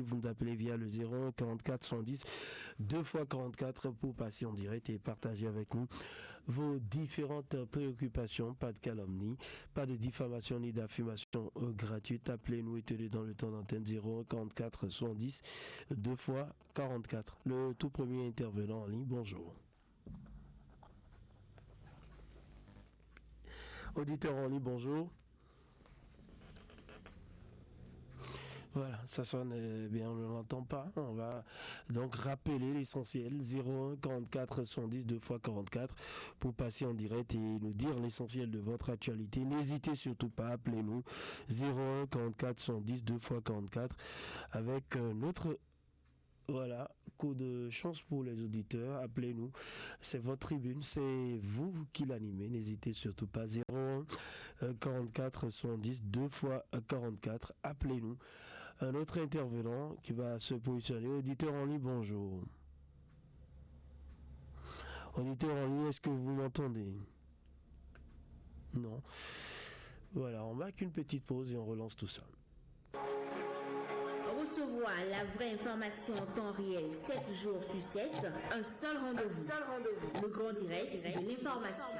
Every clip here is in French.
Vous nous appelez via le 01 44 110 2 x 44 pour passer en direct et partager avec nous vos différentes préoccupations. Pas de calomnie, pas de diffamation ni d'affirmation gratuite. Appelez-nous et tenez dans le temps d'antenne 01 44 110 2 x 44. Le tout premier intervenant en ligne, bonjour. Auditeur en ligne, bonjour. Voilà, ça sonne bien, on ne l'entend pas. On va donc rappeler l'essentiel 01 44 110 2 x 44 pour passer en direct et nous dire l'essentiel de votre actualité. N'hésitez surtout pas, appelez-nous 01 44 110 2 x 44 avec notre... Voilà, coup de chance pour les auditeurs, appelez-nous, c'est votre tribune, c'est vous qui l'animez, n'hésitez surtout pas, 01 44 110 2 x 44, appelez-nous. Un autre intervenant qui va se positionner, auditeur en ligne, bonjour. Auditeur en ligne, est-ce que vous m'entendez? Non. Voilà, on marque une petite pause et on relance tout ça. Recevoir la vraie information en temps réel 7 jours sur 7, un seul rendez-vous. Le grand direct de l'information.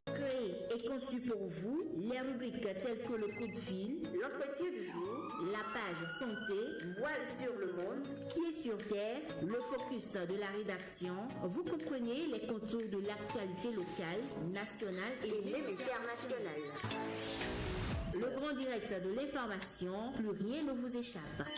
Créé et conçu pour vous, les rubriques telles que le coup de fil, l'entretien du jour, la page santé, voile sur le monde, pied sur terre, le focus de la rédaction. Vous comprenez les contours de l'actualité locale, nationale et même internationale. Le grand direct de l'information, plus rien ne vous échappe.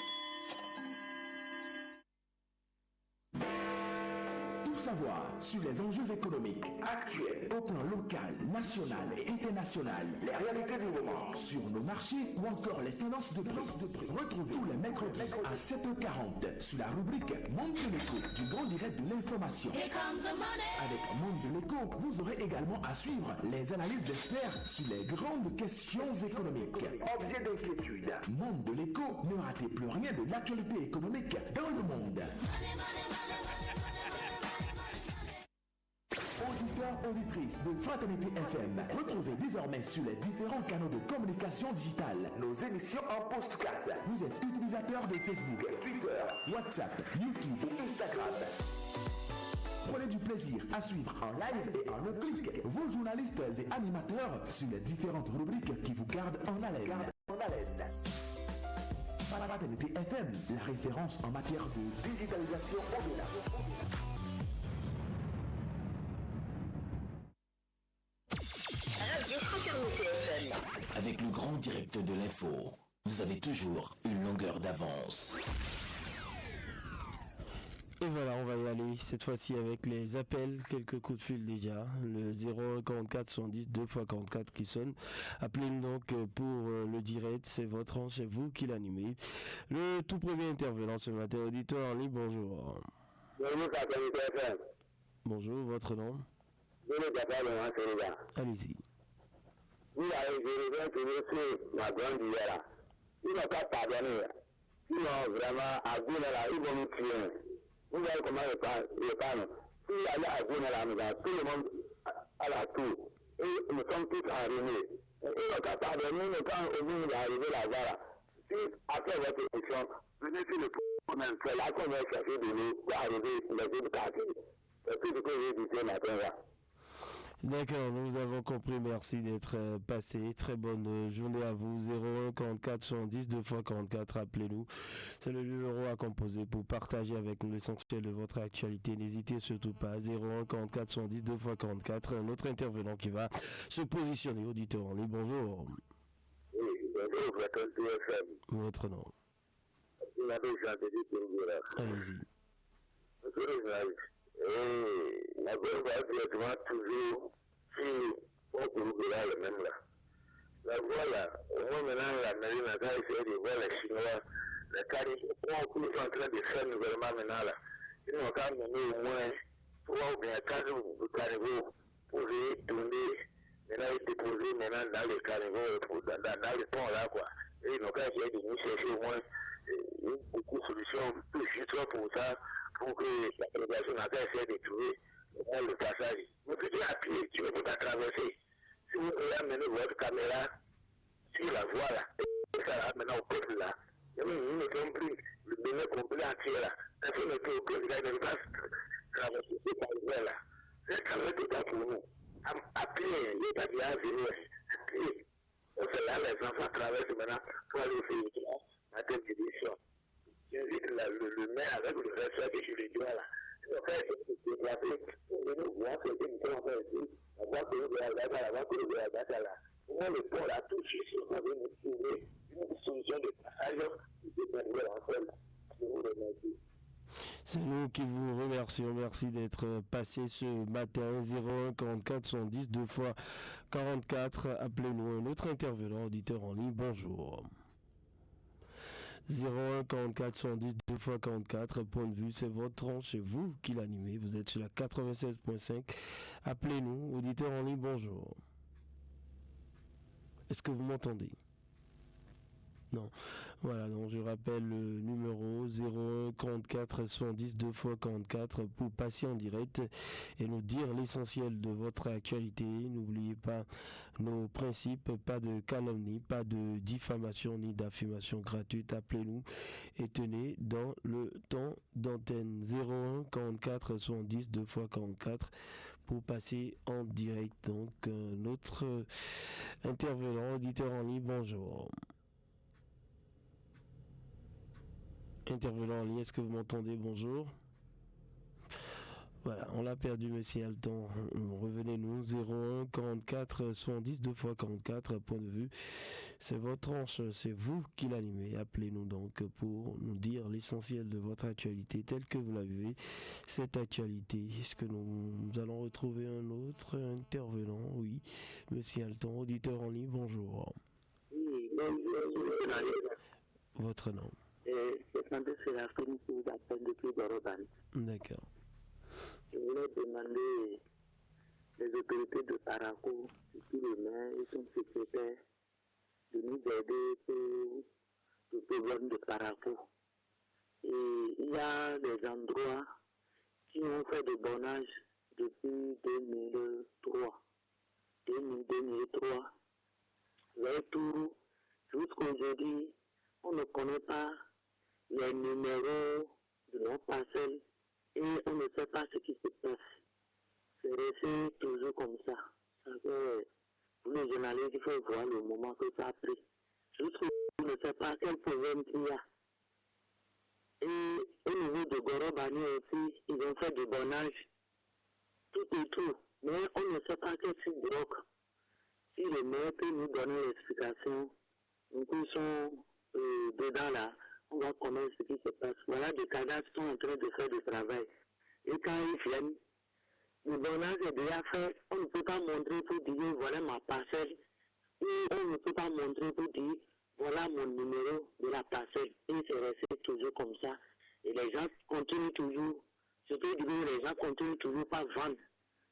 Tout savoir sur les enjeux économiques actuels au plan local, national et international, les réalités du moment sur nos marchés ou encore les tendances de prix. Retrouvez tous les mercredis à 7h40 sur la rubrique Monde de l'écho du grand direct de l'information. Avec Monde de l'écho, vous aurez également à suivre les analyses d'experts sur les grandes questions économiques. Objet d'inquiétude. Monde de l'écho, ne ratez plus rien de l'actualité économique dans le monde. Auditeurs, auditrices de Fraternité FM, retrouvez désormais sur les différents canaux de communication digitale nos émissions en podcast. Vous êtes utilisateur de Facebook, Twitter, WhatsApp, YouTube et Instagram. Prenez du plaisir à suivre en live et en un clic vos journalistes et animateurs sur les différentes rubriques qui vous gardent en haleine. Fraternité FM, la référence en matière de digitalisation au-delà. Radio Fraternité FM. Avec le grand direct de l'info, vous avez toujours une longueur d'avance. Et voilà, on va y aller cette fois-ci avec les appels, quelques coups de fil déjà. Le 01 44 110 2 x 44 qui sonne. Appelez-nous donc pour le direct, c'est votre rang, c'est vous qui l'animez. Le tout premier intervenant ce matin, auditeur en ligne, bonjour. Bonjour, Fraternité FM. Bonjour, votre nom? Allez-y. Vous avez besoin de laisser ma grande hier. Il n'a pas pardonné. Sinon, vraiment, à vous, là, ils vont nous tuer. Vous voyez comment ils parlent. S'il y a à vous, là, tout le monde a la tour. Et nous sommes tous enrhumés. Il n'a pas pardonné, mais quand vous arrivez là-bas, si après votre émission, venez sur le point, c'est là qu'on va chercher de l'eau pour arriver sur les autres quartiers. C'est tout ce que j'ai dit ce matin-là. D'accord, nous avons compris, merci d'être passé. Très bonne journée à vous. 01 44 110 2 x 44, appelez-nous. C'est le numéro à composer pour partager avec nous l'essentiel de votre actualité. N'hésitez surtout pas. 01 44 110 2 x 44. Un autre intervenant qui va se positionner. Auditeur en ligne, bonjour. Oui, bonjour, Fraternité FM. Votre nom? Allez-y. Et la bonne voie directement toujours sur au groupe là, le même là. La voie là, au moins maintenant la mairie n'a pas essayé de voir les Chinois, les carrés, on est en train de faire nouvellement maintenant là. Ils n'ont qu'à mener au moins 3 ou bien 4 carnivaux pour les tourner, maintenant ils déposer maintenant dans les carnivaux, dans les ponts là quoi. Et ils n'ont qu'à essayer de nous chercher au moins beaucoup de solutions plus justes pour ça. Pour que la population n'a pas essayé de trouver le passage. Vous pouvez à pied, tu ne peux pas traverser. Si Si vous pouvez amener votre caméra sur la voie là, et ça là, maintenant au peuple là, nous ne sommes plus le Bénin complet entier là. Personne ne peut aucun gars de place traverser ce parcours là. C'est un travail total pour nous. Appeler l'État qui a venu, appeler. On fait là, les enfants traversent maintenant pour aller au pays à telle édition. J'invite le maire avec le respect que je lui dois là. Il va faire se déplacer pour venir voir ce que nous sommes en train de dire. On va que nous la data là. Pour moi, le pont là, tout de suite, on va venir trouver une solution de passage qui peut permettre en fait de vous remercier. C'est nous qui vous remercions. Merci d'être passé ce matin. 01 44 110 2 fois 44. Appelez-nous. Un autre intervenant, auditeur en ligne. Bonjour. 01 44 110 2 fois 44. Point de vue, c'est votre tranche. C'est vous qui l'animez. Vous êtes sur la 96.5. Appelez-nous. Auditeur en ligne. Bonjour. Est-ce que vous m'entendez? Non. Voilà, donc je rappelle le numéro 01 44 110 2 fois 44 pour passer en direct et nous dire l'essentiel de votre actualité. N'oubliez pas nos principes, pas de calomnie, pas de diffamation ni d'affirmation gratuite. Appelez-nous et tenez dans le temps d'antenne. 01 44 110 2 fois 44 pour passer en direct. Donc notre intervenant, auditeur en ligne, bonjour. Intervenant en ligne, est-ce que vous m'entendez? Bonjour. Voilà, on l'a perdu, monsieur Alton. Revenez-nous, 01 44 110 2 fois 44, point de vue. C'est votre tranche, c'est vous qui l'animez. Appelez-nous donc pour nous dire l'essentiel de votre actualité, telle que vous la vivez, cette actualité. Est-ce que nous allons retrouver un autre intervenant? Oui, monsieur Alton, auditeur en ligne, bonjour. Oui, bonjour. Votre nom? C'est Sandé Séraphin qui vous appelle depuis Boroban. D'accord. Je voulais demander les autorités de Parakou, surtout le maire et son secrétaire, de nous aider pour le problème de Parakou. Et il y a des endroits qui ont fait de bonnage depuis 2003. 2003. Les tours, jusqu'aujourd'hui, on ne connaît pas les numéros de nos parcelles et on ne sait pas ce qui se passe. C'est resté toujours comme ça. Ça fait, pour les journalistes, il faut voir le moment que ça a pris. Jusqu'on ne sait pas quel problème il y a. Et au niveau de Gorobani aussi, ils ont fait du bonnage, tout et tout. Mais on ne sait pas qu'est-ce qui bloque. Si le maire peut nous donner l'explication, nous poussons dedans là, on va connaître ce qui se passe. Voilà, des cadastres sont en train de faire du travail. Et quand ils viennent, le bonnage est déjà fait, on ne peut pas montrer pour dire voilà ma parcelle. Ou on ne peut pas montrer pour dire voilà mon numéro de la parcelle. Et c'est resté toujours comme ça. Et les gens continuent toujours, surtout les gens continuent toujours pas vendre.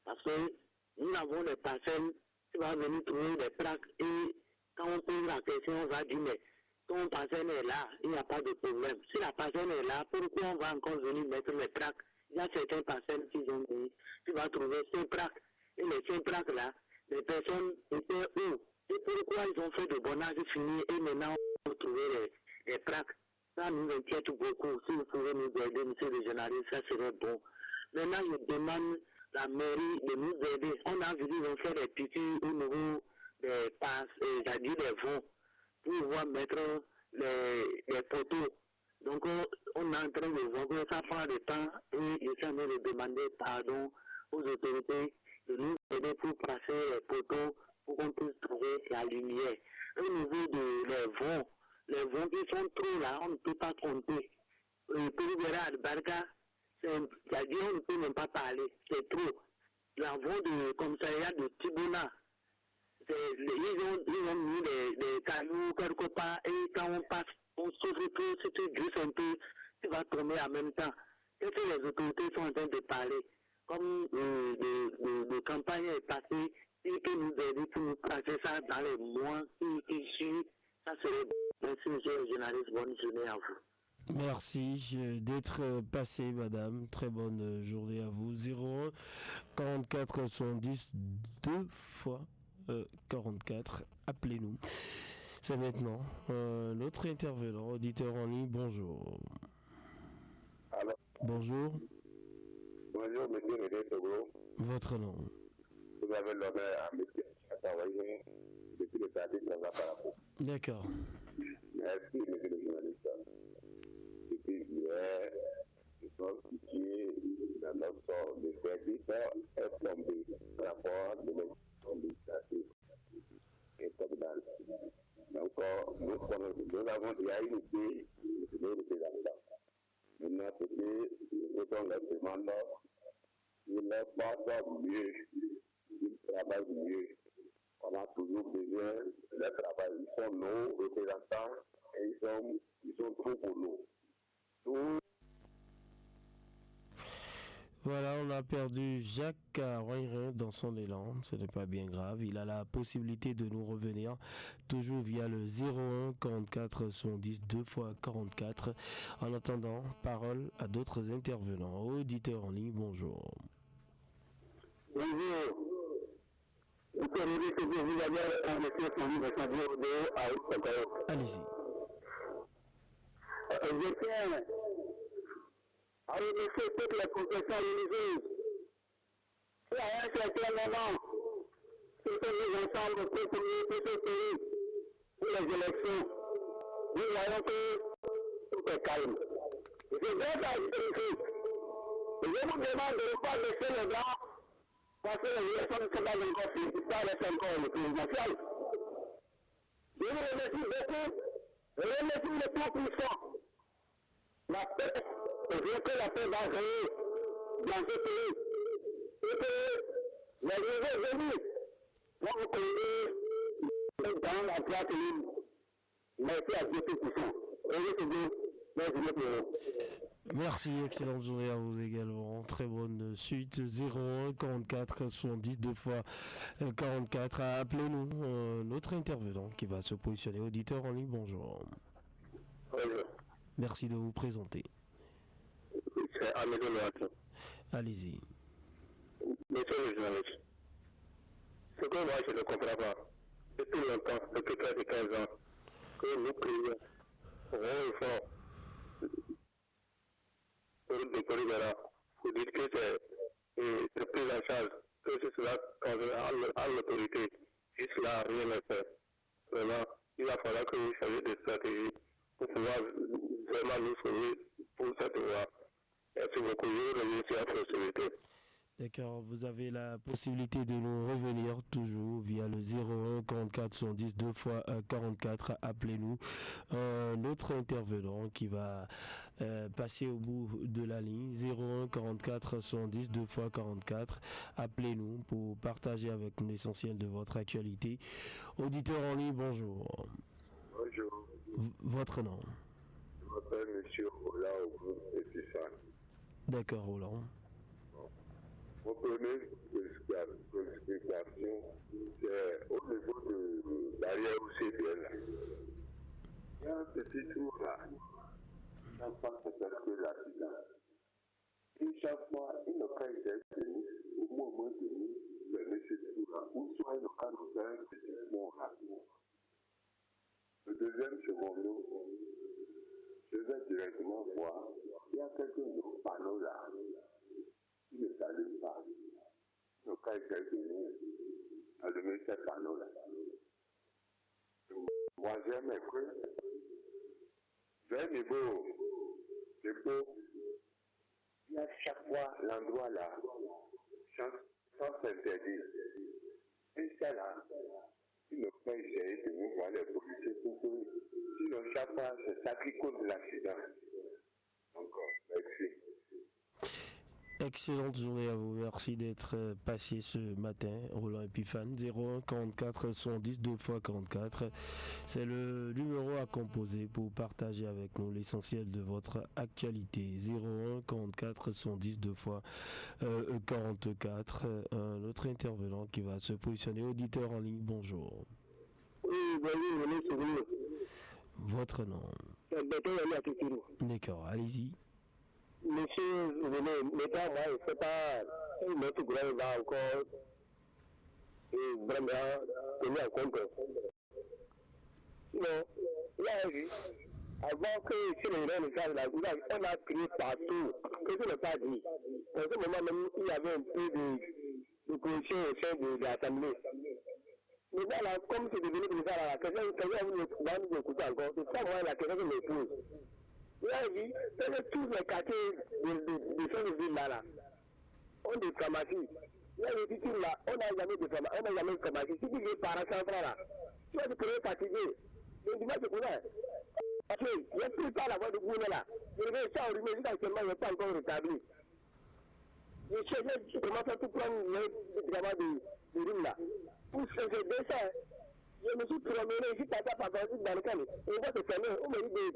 Parce que nous avons des parcelles, tu vas venir trouver des plaques et quand on pose la question, on va dire mais ton parcelle est là, il n'y a pas de problème. Si la parcelle est là, pourquoi on va encore venir mettre les plaques? Il y a certaines parcelles qui ont dit, tu vas trouver 5 plaques. Et les 5 plaques là, les personnes étaient où? Et pourquoi ils ont fait de bonnage fini et maintenant on peut trouver les plaques? Ça nous inquiète beaucoup. Si vous pouvez nous aider, monsieur le journaliste, ça serait bon. Maintenant, je demande la mairie de nous aider. On a vu qu'ils ont fait des piqûres au niveau des passes, c'est-à-dire des vents, pour pouvoir mettre les poteaux. Donc, on est en train de voir que ça prend du temps et j'essaie de demander pardon aux autorités de nous aider pour placer les poteaux pour qu'on puisse trouver la lumière. Au niveau les vents qui sont trop là, on ne peut pas compter. Pour verra Barca, c'est-à-dire on ne peut même pas parler, c'est trop. La vent de commissariat de Tibona, ils ont mis des cailloux quelque part et quand on passe, on souffre tout, si tu glisses un peu, tu vas tomber en même temps. Qu'est-ce que les autorités sont en train de parler? Comme de campagne est passée, ils peuvent nous aider pour nous placer ça dans les mois qui suivent, ça serait bon. Merci, monsieur le journaliste, bonne journée à vous. Merci d'être passé, madame. Très bonne journée à vous. 01 44 70 2 fois 44. Appelez-nous. C'est maintenant. Notre intervenant, auditeur en ligne, bonjour. Alors, Bonjour. bonjour, monsieur René Togo. Votre nom. Vous avez l'honneur à monsieur Chatawaye depuis le service de la Parapos. D'accord. Merci, monsieur le journaliste. Depuis hier, je pense que dans notre de service est tombé par rapport de l'élection législative et communale. Donc, nous avons déjà une idée de nos représentants. Maintenant, nous avons les demandes, ils ne pensent pas mieux, ils travaillent mieux. On a toujours besoin de leur travail. Ils sont nos représentants et ils sont trop pour nous. Voilà, on a perdu Jacques Roignerin dans son élan, ce n'est pas bien grave. Il a la possibilité de nous revenir toujours via le 01 44 70 2 fois 44. En attendant, parole à d'autres intervenants. Auditeurs en ligne, bonjour. Bonjour. Vous connaissez que vous avez un monsieur son livre à Haute-Sakayo. Allez-y. Je tiens à remercier toutes les confessions religieuses qui, à un certain moment, se sont mis ensemble pour communiquer ce pays pour les élections. Nous voyons que tout est calme. Je vais à ici. Je vous demande de ne pas laisser les gens parce que les élections ne sont pas encore finies, ça reste encore le présidentiel. Je vous remercie beaucoup. Je remercie le tout puissant. La paix, je veux que la paix va régner dans ce pays. Et que les nouveaux venus vont connaître dans la place libre. Merci à Dieu tout puissant. Merci, excellente journée à vous également. Très bonne suite. 01 44 70 2 fois 44. Appelez-nous notre intervenant qui va se positionner. Auditeur en ligne, bonjour. Bonjour. Merci de vous présenter. C'est Amélie Loato. Allez-y. Monsieur le journaliste, ce que moi je ne comprends pas, depuis longtemps, depuis près de 15 ans, que nous prions pour un effort pour le Corridora, pour dire que c'est pris en charge, que c'est cela à l'autorité, si cela rien n'est fait. Vraiment, il va falloir que vous changiez de stratégie pour pouvoir vraiment nous sauver pour cette voie. Merci beaucoup, je vous remercie à votre solidité. D'accord, vous avez la possibilité de nous revenir toujours via le 01 44 70 2 fois 44. Appelez-nous notre intervenant qui va passer au bout de la ligne. 01 44 70 2 fois 44. Appelez-nous pour partager avec nous l'essentiel de votre actualité. Auditeur en ligne, bonjour. Bonjour. Votre nom? Je m'appelle M. Ola au groupe Epifan. D'accord, Roland. Mon premier explication, c'est au niveau de l'arrière OCDL. Il y a un petit trou là. Chaque fois, c'est parce que l'accident. Et chaque fois, il ne peut être tenu au moment de nous fermer ce trou là. Ou soit il ne peut nous faire un petit pont là. Le deuxième secondo, je vais directement voir. Il y a quelques panneaux là. Il ne s'allume pas. Donc, quand il est venu, allumer ces panneaux-là. Moi, j'aime que, d'un niveau, c'est beau. Il y a chaque fois l'endroit là, sans s'interdire. Et ça là, il ne peut essayer de nous voir les policiers pour que, sinon, chaque fois, c'est ça qui cause l'accident. Encore, merci. Excellente journée à vous. Merci d'être passé ce matin. Roland Epiphane, 01 44 110 2 fois 44. C'est le numéro à composer pour partager avec nous l'essentiel de votre actualité. 01 44 110 2 fois 44. Un autre intervenant qui va se positionner. Auditeur en ligne, bonjour. Oui, bonjour, votre nom? D'accord, allez-y. Monsieur, l'État, moi, je ne sais pas, notre gouvernement va encore vraiment tenir en compte Non, il y a vu. Avant que chez les gens, on a crié partout. Que je n'ai pas dit. En ce moment même, il y avait un peu de corruption au sein de l'Assemblée. Mais voilà, comme c'est devenu comme ça, là, quelqu'un va nous écouter encore. C'est ça, moi, la question que je me pose. Il a dit, c'est tous les quartiers de centre-ville là, ont des pharmacies. Il y a des titres là, on n'a jamais de pharmacie. Si tu veux par central là, tu vas te trouver fatigué. Le dimanche, c'est quoi? Parce qu'il n'y a plus pas la voie de Gouna là. Je vais ça au numérique actuellement, il n'est pas encore rétabli. Je cherche comment faire tout prendre le médicaments de rime là. Pour ce dessin, je me suis promené ici, tata, par exemple, dans le calme. Et on va te fermer, on me dit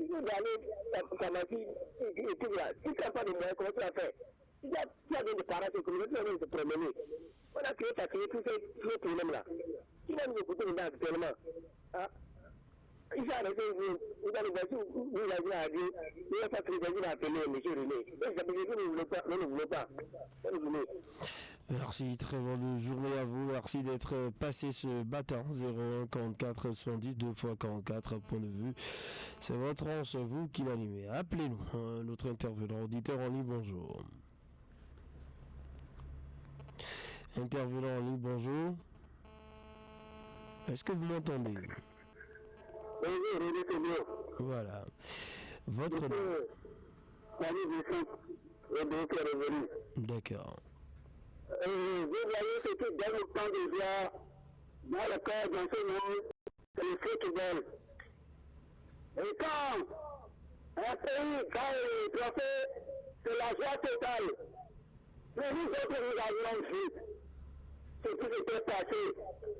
d'aller à la pharmacie, et tout là. Si tu n'as pas de moyens, comment tu vas faire? Si tu as des parents, c'est comme ça, tu vas te promener. On a créé tous ces problèmes là. Qui va nous écouter maintenant actuellement? Il s'est arrêté, vous allez voir, vous avez à dire, il va pas créer à appeler M. René. Nous ne voulons pas. Merci, très bonne journée à vous. Merci d'être passé ce matin. 01 44 70 2 x 44 point de vue. C'est votre once, vous qui l'animez. Appelez-nous. Notre intervenant auditeur en ligne, bonjour. Intervenant en ligne, bonjour. Est-ce que vous m'entendez? Voilà. Votre nom. D'accord. Vous voyez ce que dans le temps de joie, dans le cœur dans ce monde, c'est le football. Et quand un pays, quand il est trophée, c'est la joie totale. Mais nous autres, nous avions vu ce qui s'était passé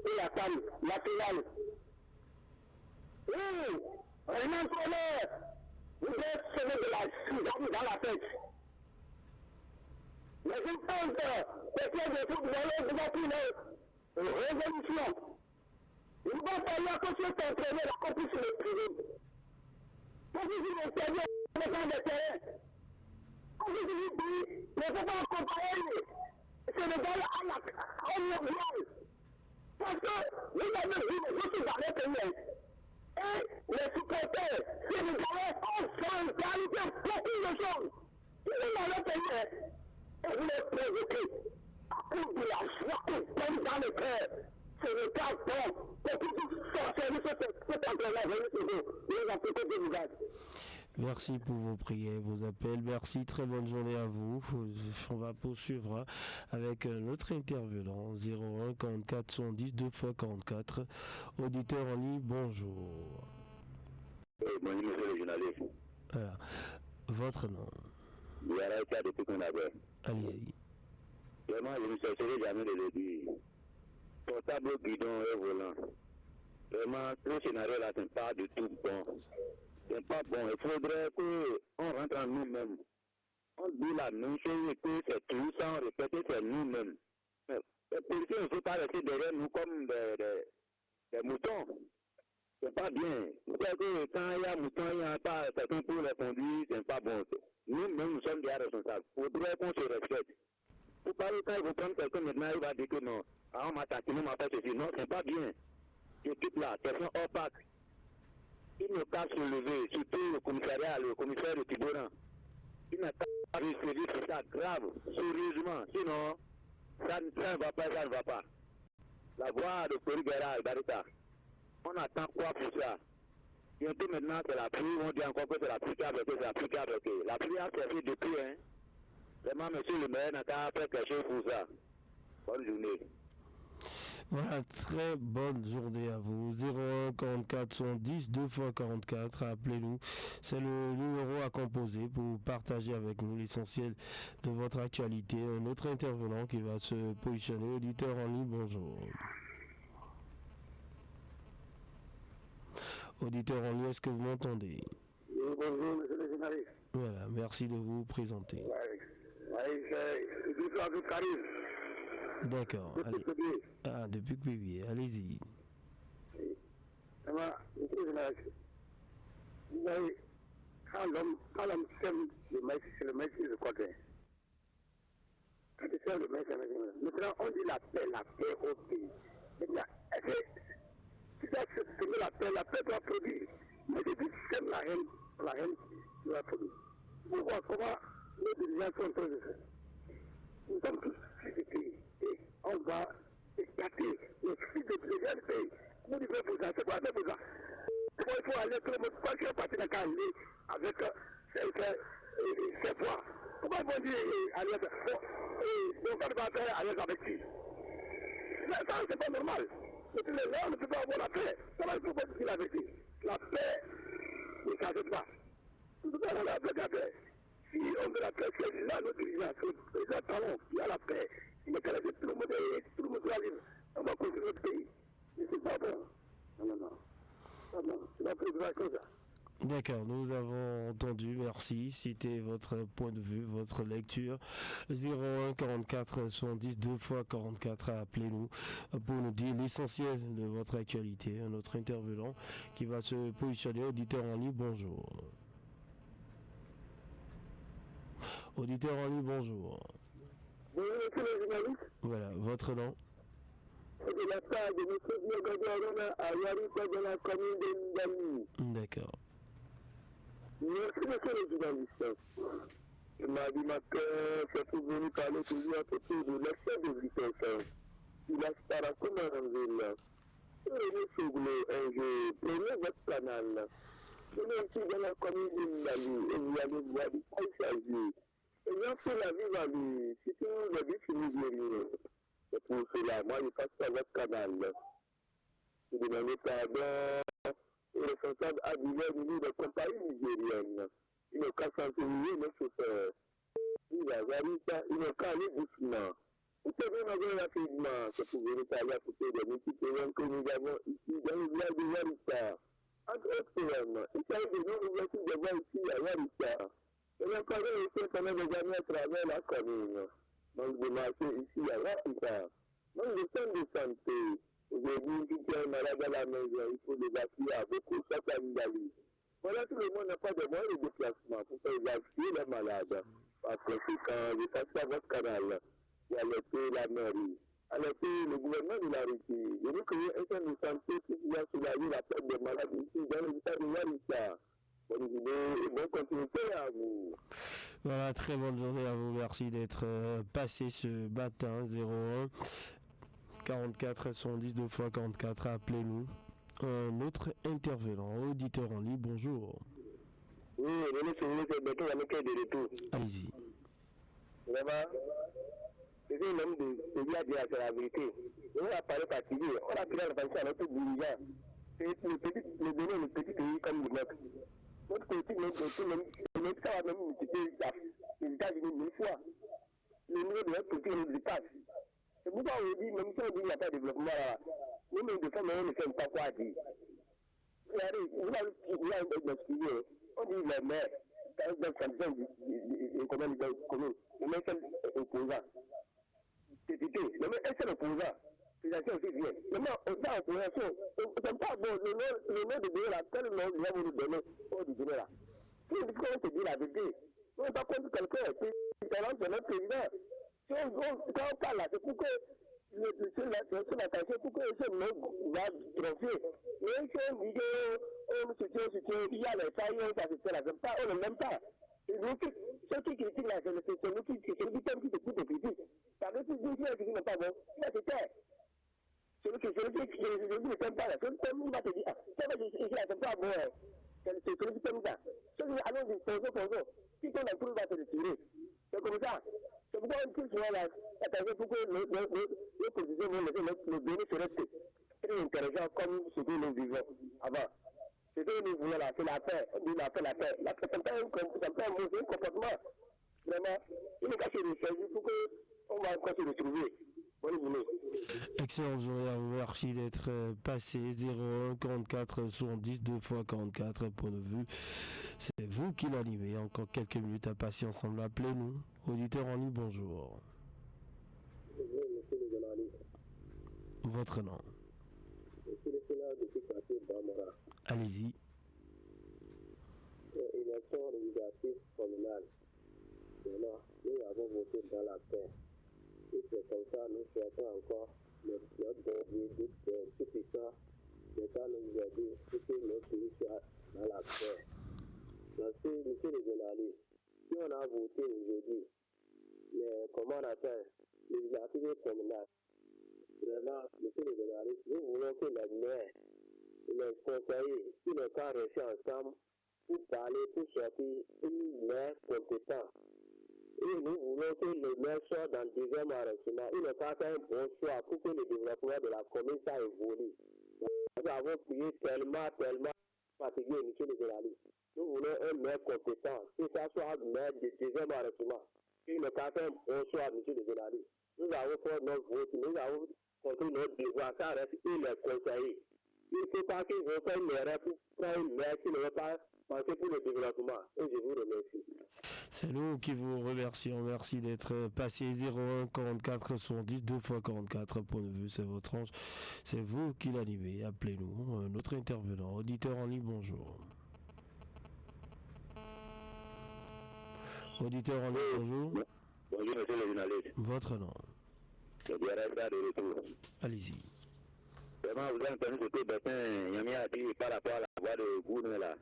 pour la femme, la finale. Oui, rien de colère. Vous êtes semé de la suite dans la tête. Mais je pense que peut-être que vous allez vous appeler révolution. Il va falloir que cet entraîneur accomplisse le privé. Pour que vous l'obteniez dans le terrain. Pour que vous dites, ne faut pas accompagner Sénégal à la gloire. Parce que vous avez vu les autres dans le pays. Et les supporters sénégalais ont centralisé beaucoup de choses. Ils sont dans le pays. Et vous les provoquez à cause de la joie qui tombe dans le cœur. C'est le cas bon pour que vous sortiez cet entraîneur. Vous appliquez des visages. Merci pour vos prières, vos appels. Merci, très bonne journée à vous. On va poursuivre avec notre intervenant 01 44 110 2 x 44. Auditeur en ligne, bonjour. Bonjour, monsieur le journaliste. Voilà. Votre nom. Depuis qu'on avait. Allez-y. Vraiment, je ne cesserai jamais de le dire. Portable, guidon et volant. Vraiment, ce scénario-là, ce n'est pas du tout bon. C'est pas bon. Il faudrait qu'on rentre en nous-mêmes. On dit la même chose que c'est tout sans répéter, c'est nous-mêmes. Les policiers ne faut pas rester derrière nous comme des moutons. C'est pas bien. C'est que quand il y a mouton, il n'y a pas quelqu'un pour les conduire, c'est pas bon. Nous-mêmes, nous sommes des responsables. Il faudrait qu'on se respecte. Faut pas le temps, il faut prendre quelqu'un maintenant, il va dire que non. Ah, on m'a attaqué, on m'a fait ceci. Non, c'est pas bien. L'équipe là, question opaque. Il ne pas se lever, surtout le commissaire de Tiboran. Il n'a pas réussi sur ça grave, sérieusement. Sinon, ça ne va pas, ça ne va pas. La voix de Corrigera et Barita. On attend quoi pour ça? Bientôt maintenant, c'est la pluie. On dit encore que c'est la pluie qui a bloqué, c'est la pluie qui a bloqué. La pluie a servi depuis, hein. Vraiment, monsieur le maire n'a qu'à faire quelque chose pour ça. Bonne journée. Voilà, très bonne journée à vous. 01 44 110 2 x 44. Appelez-nous. C'est le numéro à composer pour partager avec nous l'essentiel de votre actualité. Un autre intervenant qui va se positionner. Auditeur en ligne, bonjour. Auditeur en ligne, est-ce que vous m'entendez? Bonjour, monsieur le journaliste. Voilà, merci de vous présenter. Oui, c'est l'histoire du Caribe. D'accord, allez. Ah, depuis Pévier, allez-y. Vraiment, monsieur le journaliste, vous voyez, quand l'homme sème le maïs, c'est le maïs qui le côté. Quand il sème le maïs, c'est le maïs. Maintenant, on dit la paix au pays. Maintenant, Tu dois semer la paix doit produire. Mais si tu sèmes la haine, tu vas produire. Pourquoi nos dirigeants sont en train de faire? Nous sommes tous fils du pays et on va éclater les fils du pays. Vous devez vous ça, c'est quoi c'est pour ça? Pourquoi il faut aller tout le monde, pas que parti de aller avec ses voix. Pourquoi ils vont dire aller avec donc on va faire aller avec qui? Ça, c'est pas normal. Là, on ne peut pas avoir la paix. Comment il faut pas dire la vérité? La paix ne s'achète pas. Tout le monde a la paix. Si on veut la paix, c'est là notre dirigeants, c'est les talons qui a la paix. Il me laisser tout le monde doit vivre. On va construire notre pays. Mais c'est pas bon. Non. C'est pas plus comme ça. D'accord, nous avons entendu, merci. C'était votre point de vue, votre lecture. 01 44 70 2 fois 44, appelez-nous pour nous dire l'essentiel de votre actualité. Un autre intervenant qui va se positionner, auditeur en ligne, bonjour. Auditeur en ligne, bonjour. Bonjour, monsieur le journaliste. Voilà, votre nom. C'est de la part de monsieur Diogo à Yarika de la commune de Ndami. D'accord. Merci, monsieur le journaliste. Mardi matin, c'est pour venir parler toujours à côté de l'excès de vitesse. Il a staré comme un ville. Prenez prenez votre canal. Venez ici dans la commune de Ndami et vous allez voir de quoi il s'agit. Et bien sûr, la vie va lui, si tu veux, vie finit. C'est pour cela, moi, je passe par votre canal. Je demande pardon aux responsables adjoints de compagnies nigériennes. Ils n'ont qu'à sensibiliser nos chauffeurs. Ils n'ont qu'à aller doucement. Vous pouvez m'avoir rapidement, c'est pour venir parler à côté des multiples que nous avons ici dans le village de Yarika. Entre autres problèmes, il s'agit de nos ouvertures de voies ici à Yarika. Et l'encore aussi pendant des années à travers la commune. Donc de marcher ici à Yarika. Donc le centre de santé. Aujourd'hui, si tu es malade à la maison, il faut l'évacuer à beaucoup, soit à Ndali. Voilà, tout le monde n'a pas de moyens de déplacement pour faire évacuer les malades. Par conséquent, je passe à votre canal. J'ai alerté la mairie, alerté le gouvernement de la République. Je veux créer un centre de santé qui va soulager la perte des malades ici dans l'état de Yarika. Bonne journée et bonne continuité à vous. Voilà, très bonne journée à vous. Merci d'être passé ce matin. 01 44 70 2 fois 44, appelez-nous. Un autre intervenant, auditeur en ligne, bonjour. Oui, c'est bientôt la méthode de retour. Allez-y. Vraiment, c'est un homme de dire c'est la vérité. On a parlé particulier, on a pris l'attention à notre dirigeant. C'est le petit pays comme le nôtre. Notre politique, même ça va même multiplier les États-Unis 1000 fois. Le niveau de notre politique nous dépasse. C'est pourquoi on dit, même si on dit qu'il n'y a pas de développement là, nous-mêmes de femmes, on ne sait pas quoi dire. Vous avez m'expliqué, on dit les maires, dans le sanction du commun de commune, le maire est opposant. Député, le maire est seul opposant. C'est aussi bien. Maintenant, on est en opposition. C'est pas bon, le nom de donner là, quel nom il va vous donner, on dit donner là. Si on te dit la vérité, on n'est pas contre quelqu'un, c'est notre président. Quand on parle là, c'est pour que sur l'attention, pour que ce nom va troncer. Mais si on dit qu'on soutient, il y a les failles, ça se fait là, on ne l'aime pas. Ceux qui critiquent là, c'est celui qui écoute des critiques. Parce que si vous dites que ce n'est pas bon, il va se taire. Celui qui ne t'aime pas là, celui qui va te dire, ça va c'est pas bon. C'est celui qui t'aime ça. Celui qui annonce bonjour, si ton entourage va te retirer. C'est comme ça. C'est pourquoi on peut faire attention pour que les positions le donner se reste très intéressant comme ce que nous vivons avant. Ce que nous voulons là, c'est la paix. On dit la paix. La paix, c'est pas un comportement. Vraiment, il est caché de servir pour qu'on va encore se retrouver. Bonne journée. Excellente journée à vous. Merci d'être passé. 01 44 70 2 fois 44. Point de vue. C'est vous qui l'animez. Encore quelques minutes à passer ensemble. Appelez-nous. Auditeur en ligne, bonjour. Bonjour, monsieur le journaliste. Votre nom. Monsieur le sénat de quartier Bamara. Allez-y. Élection législative communale. Vraiment, nous avons voté dans la paix. Et c'est comme ça, nous souhaitons encore notre bon Dieu tout puissant l'État nous aide pour que notre pays soit dans la paix. Parce que, monsieur le journaliste, si on a voté aujourd'hui, mais comment on appelle, législative communale, vraiment, monsieur le journaliste, nous voulons que les maires, les conseillers, tous les cas restent ensemble pour parler, pour sortir une maire compétente. Et nous voulons que le maire soit dans le deuxième arrondissement. Il n'est pas fait un bon choix pour que le développement de la commune ça évolue. Nous avons prié tellement fatigué, monsieur le journaliste. Nous voulons un maire compétent, que ça soit un maire du deuxième arrondissement. Il n'est pas fait un bon choix, monsieur le journaliste. Nous avons fait notre vote, nous avons compris notre devoir, ça reste les conseillers. Il ne faut pas qu'ils vont faire une erreur pour prendre une maire qui ne va pas penser pour le développement. Et je vous remercie. C'est nous qui vous remercions. Merci d'être passé 01 44 70 2 x 44. Point de vue, c'est votre ange. C'est vous qui l'animez. Appelez-nous. Notre intervenant, auditeur en ligne, bonjour. Auditeur en ligne, bonjour. Bonjour, monsieur le journaliste. Votre nom. Je dirais ça de retour. Allez-y. Vraiment, vous avez entendu ce que Bertin Yami a dit par rapport à la voix de Gournou là.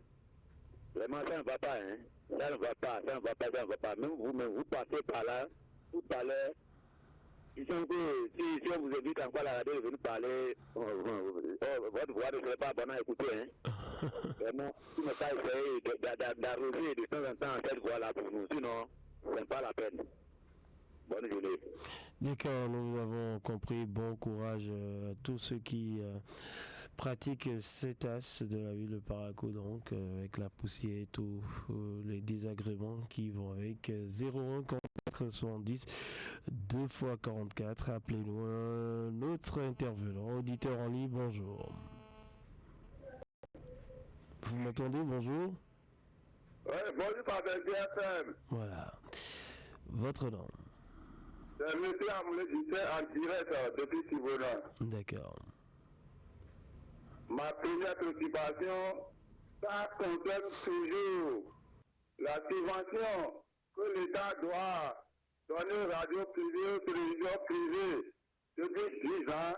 Vraiment, ça ne va pas, hein. Ça ne va pas. Même vous-même, vous passez par là, vous parlez. Ils sont que si on vous évite encore la radio de venir parler, votre voix ne serait pas bonne à écouter, hein. Vraiment, il ne faut pas essayer d'arroser de temps en temps cette voix-là pour nous, sinon, ce n'est pas la peine. Bonne journée. D'accord, nous avons compris. Bon courage à tous ceux qui pratiquent cette tasse de la ville de Parakou, donc avec la poussière et tous les désagréments qui vont avec. 01 44 70 2 x 44. Appelez-nous. Un autre intervenant, auditeur en ligne, bonjour. Vous m'entendez? Bonjour. Oui, bonjour, Pavel DFM. Voilà. Votre nom? C'est M. Amoulé Dissé en direct depuis Sivona. D'accord. Ma première préoccupation, ça concerne toujours la subvention que l'État doit donner aux radios privées, aux télévisions privées depuis 10 ans.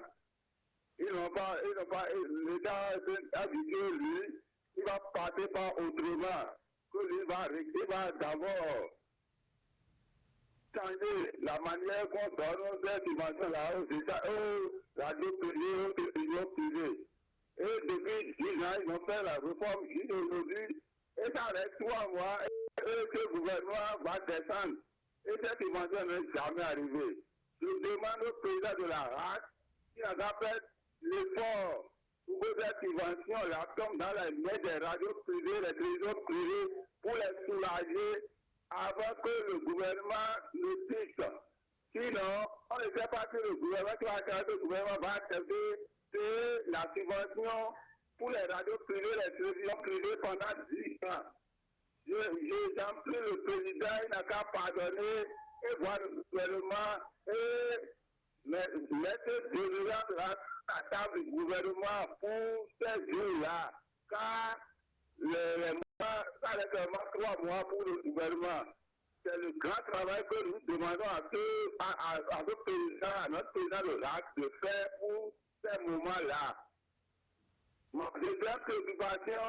L'État a dit que lui, il va passer par autrement, que lui va d'abord changer la manière qu'on donne ces subventions-là aux radios privées, aux télévisions privées. Et depuis 10 ans, ils ont fait la réforme jusqu'aujourd'hui. Et ça reste 3 mois et ce gouvernement va descendre. Et cette subvention n'est jamais arrivée. Je demande au président de la RAC qui a fait l'effort pour que cette subvention-là tombe dans les mains des radios privées, les télévisions privées, pour les soulager avant que le gouvernement ne fixe. Sinon, on ne sait pas que le gouvernement va accepter la subvention pour les radios privées, les télévisions privées pendant 10 ans. J'en prie le président, il n'a qu'à pardonner et voir le gouvernement et mettre de la table du gouvernement pour ces jours-là. Car ça reste seulement 3 mois pour le gouvernement. C'est le grand travail que nous demandons à notre président de RAC de faire pour ces moments-là. Ma deuxième préoccupation,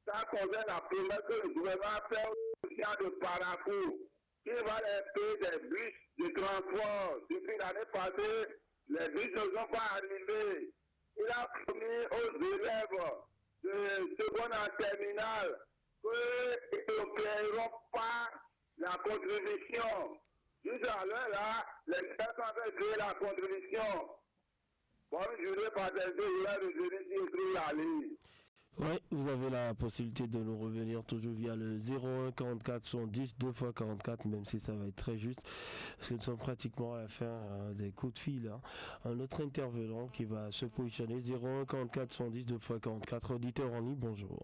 ça concerne la promesse que le gouvernement a fait aux gens de Parakou, qui va les payer des bus de transport. Depuis l'année passée, les bus ne sont pas arrivés. Il a promis aux élèves de seconde en terminale qu'ils ne paieront pas la contribution. Jusqu'à l'heure là, les personnes avaient payé la contribution. Bonne journée, Patel, je voulais revenir sur la ligne. Oui, vous avez la possibilité de nous revenir toujours via le 01 44 70 2 x 44, même si ça va être très juste, parce que nous sommes pratiquement à la fin des coups de fil. Un autre intervenant qui va se positionner, 01 44 70 2 x 44, auditeur en ligne, bonjour.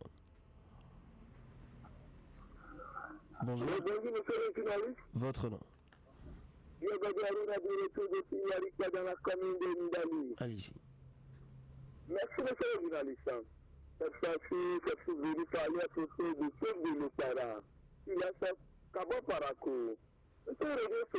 Bonjour. Bonjour, monsieur le journaliste. Votre nom? Je vais dire depuis Yarika dans la commune de Nidali. Allez-y. Merci, monsieur le journaliste. Cette fois-ci, c'est pour venir parler à ce de chef de l'État. Il a fait Cabo Parakou. Monsieur le journaliste,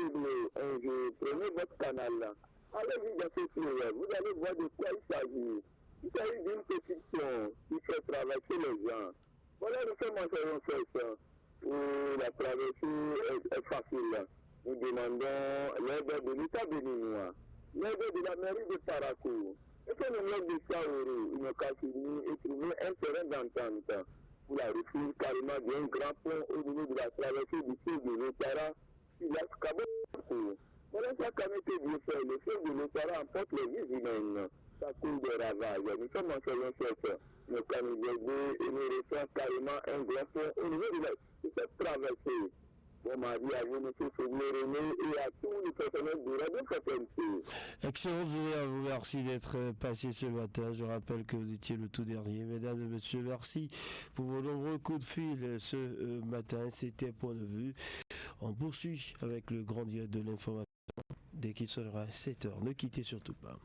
je prenais votre canal là. Allez-y dans ce sujet, vous allez voir de quoi il s'agit. Il s'agit d'une pétition qui fait traverser les gens. Voilà, nous sommes en faisant où la traversée est facile. Nous demandons l'aide de l'État béninois, l'aide de la mairie de Parakou, et que nous l'aide de Saourou, une Cassini, et trouver un terrain d'entente pour la refoule carrément d'un grand pont au niveau de la traversée du feu de l'Otara, qui laisse Kabou. Voilà, ça quand même été bien fait. Le feu de l'Otara emporte les vies humaines. Ça coule des ravages. Nous sommes en faisant nos canaux et nous reçons carrément un grand pont au niveau de cette traversée. Bon, Marie, à vous, M. René, et à tous les personnels de Radio Fraternité. Excellent, je vous remercie d'être passé ce matin. Je rappelle que vous étiez le tout dernier. Mesdames et messieurs, merci pour vos nombreux coups de fil ce matin. C'était Point de Vue. On poursuit avec le grand direct de l'information dès qu'il sonnera 7h. Ne quittez surtout pas.